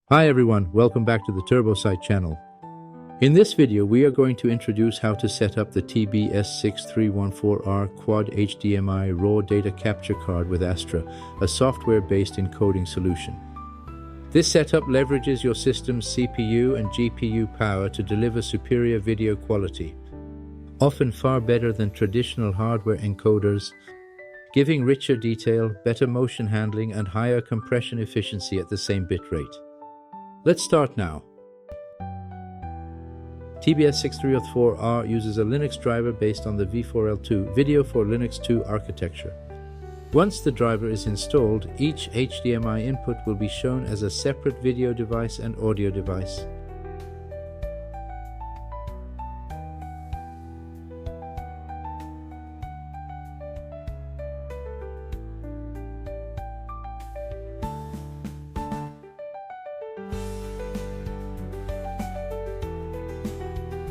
Hi everyone, welcome back to the TurboSite channel. In this video, we are going to introduce how to set up the TBS6314R Quad HDMI RAW data capture card with Astra, a software-based encoding solution. This setup leverages your system's CPU and GPU power to deliver superior video quality, often far better than traditional hardware encoders, giving richer detail, better motion handling, and higher compression efficiency at the same bitrate. Let's start now. TBS6314R uses a Linux driver based on the V4L2 Video for Linux 2 architecture. Once the driver is installed, each HDMI input will be shown as a separate video device and audio device.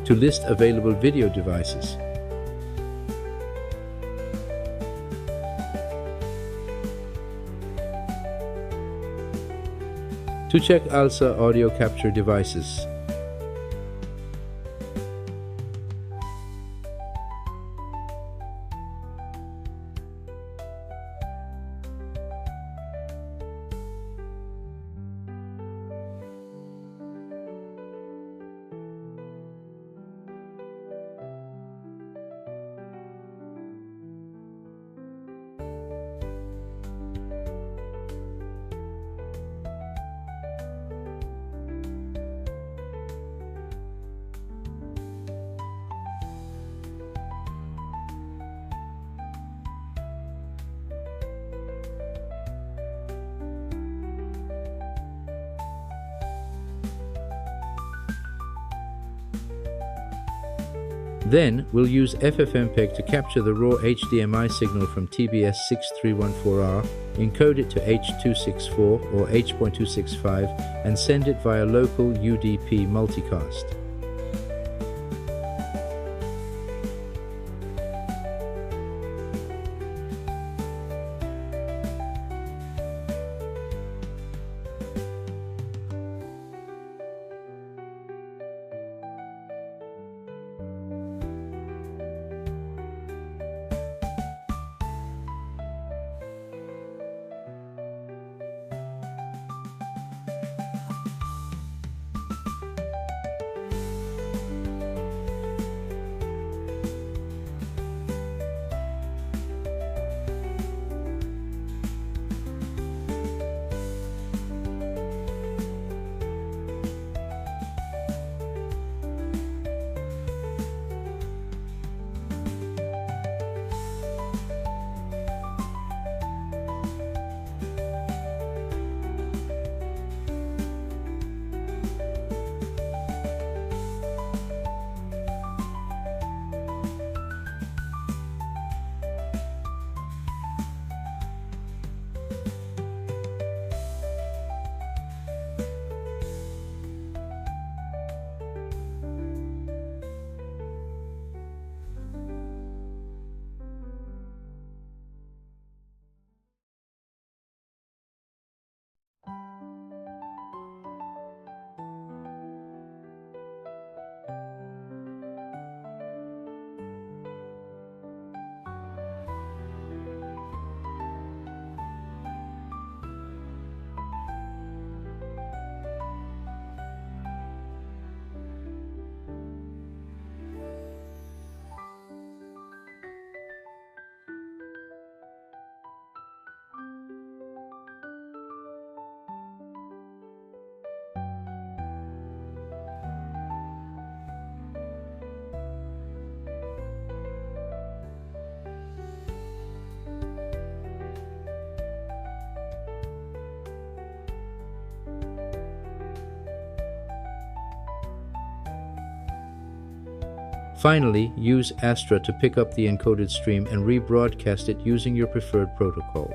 To list available video devices. To check ALSA audio capture devices. Then, we'll use FFmpeg to capture the raw HDMI signal from TBS6314R, encode it to H.264 or H.265, and send it via local UDP multicast. Finally, use Astra to pick up the encoded stream and rebroadcast it using your preferred protocol.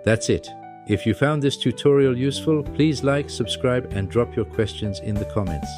That's it. If you found this tutorial useful, please like, subscribe, and drop your questions in the comments.